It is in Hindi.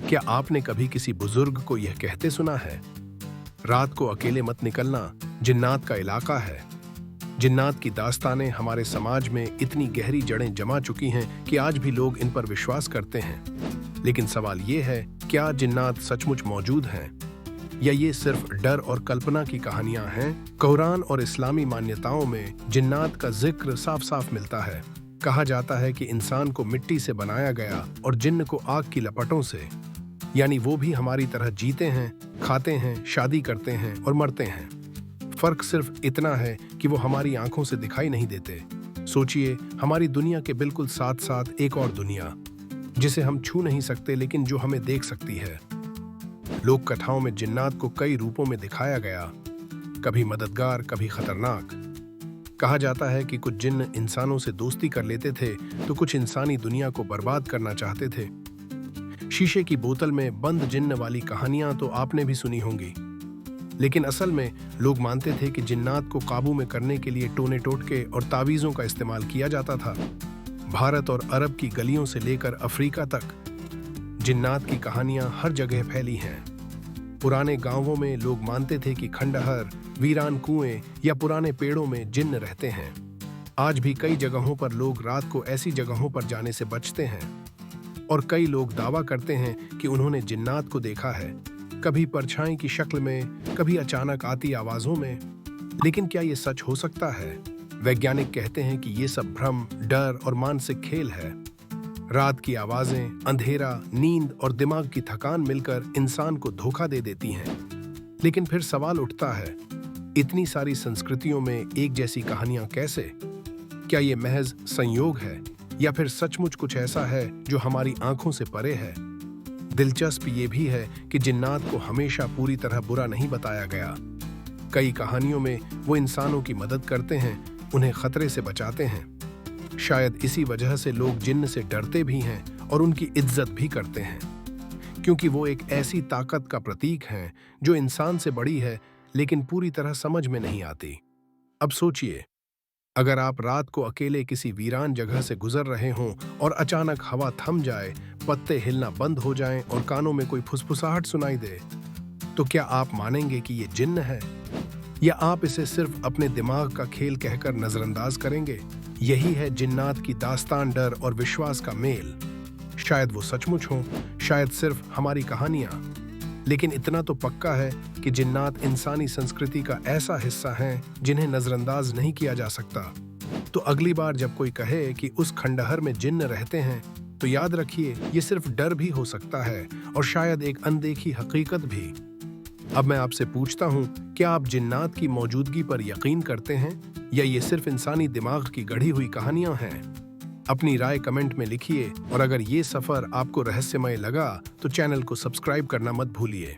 क्या आपने कभी किसी बुजुर्ग को यह कहते सुना है, रात को अकेले मत निकलना, जिन्नात का इलाका है। जिन्नात की दास्तानें हमारे समाज में इतनी गहरी जड़ें जमा चुकी हैं कि आज भी लोग इन पर विश्वास करते हैं। लेकिन सवाल ये है, क्या जिन्नात सचमुच मौजूद हैं या ये सिर्फ डर और कल्पना की कहानियां हैं? कुरान और इस्लामी मान्यताओं में जिन्नात का जिक्र साफ साफ मिलता है। कहा जाता है कि इंसान को मिट्टी से बनाया गया और जिन्न को आग की लपटों से, यानी वो भी हमारी तरह जीते हैं, खाते हैं, शादी करते हैं और मरते हैं। फर्क सिर्फ इतना है कि वो हमारी आंखों से दिखाई नहीं देते। सोचिए, हमारी दुनिया के बिल्कुल साथ साथ एक और दुनिया, जिसे हम छू नहीं सकते लेकिन जो हमें देख सकती है। लोक कथाओं में जिन्नात को कई रूपों में दिखाया गया, कभी मददगार, कभी खतरनाक। कहा जाता है कि कुछ जिन्न इंसानों से दोस्ती कर लेते थे तो कुछ इंसानी दुनिया को बर्बाद करना चाहते थे। शीशे की बोतल में बंद जिन्न वाली कहानियां तो आपने भी सुनी होंगी, लेकिन असल में लोग मानते थे कि जिन्नात को काबू में करने के लिए टोने टोटके और तावीज़ों का इस्तेमाल किया जाता था। भारत और अरब की गलियों से लेकर अफ्रीका तक जिन्नात की कहानियां हर जगह फैली हैं। पुराने गांवों में लोग मानते थे कि खंडहर, वीरान कुएं या पुराने पेड़ों में जिन्न रहते हैं। आज भी कई जगहों पर लोग रात को ऐसी जगहों पर जाने से बचते हैं और कई लोग दावा करते हैं कि उन्होंने जिन्नात को देखा है, कभी परछाई की शक्ल में, कभी अचानक आती आवाजों में। लेकिन क्या ये सच हो सकता है? वैज्ञानिक कहते हैं कि ये सब भ्रम, डर और मानसिक खेल है। रात की आवाजें, अंधेरा, नींद और दिमाग की थकान मिलकर इंसान को धोखा दे देती हैं। लेकिन फिर सवाल उठता है, इतनी सारी संस्कृतियों में एक जैसी कहानियां कैसे? क्या ये महज संयोग है या फिर सचमुच कुछ ऐसा है जो हमारी आंखों से परे है? दिलचस्प ये भी है कि जिन्नात को हमेशा पूरी तरह बुरा नहीं बताया गया। कई कहानियों में वो इंसानों की मदद करते हैं, उन्हें खतरे से बचाते हैं। शायद इसी वजह से लोग जिन्न से डरते भी हैं और उनकी इज्जत भी करते हैं, क्योंकि वो एक ऐसी ताकत का प्रतीक हैं जो इंसान से बड़ी है लेकिन पूरी तरह समझ में नहीं आती। अब सोचिए, अगर आप रात को अकेले किसी वीरान जगह से गुजर रहे हों और अचानक हवा थम जाए, पत्ते हिलना बंद हो जाएं और कानों में कोई फुसफुसाहट सुनाई दे, तो क्या आप मानेंगे कि ये जिन्न है या आप इसे सिर्फ अपने दिमाग का खेल कहकर नजरअंदाज करेंगे? यही है जिन्नात की दास्तान, डर और विश्वास का मेल। शायद वो सचमुच हों, शायद सिर्फ हमारी कहानियां, लेकिन इतना तो पक्का है कि जिन्नात इंसानी संस्कृति का ऐसा हिस्सा हैं जिन्हें नजरअंदाज नहीं किया जा सकता। तो अगली बार जब कोई कहे कि उस खंडहर में जिन्न रहते हैं, तो याद रखिए, ये सिर्फ डर भी हो सकता है और शायद एक अनदेखी हकीकत भी। अब मैं आपसे पूछता हूँ, क्या आप जिन्नात की मौजूदगी पर यकीन करते हैं या ये सिर्फ इंसानी दिमाग की गढ़ी हुई कहानियां हैं? अपनी राय कमेंट में लिखिए और अगर ये सफर आपको रहस्यमय लगा तो चैनल को सब्सक्राइब करना मत भूलिए।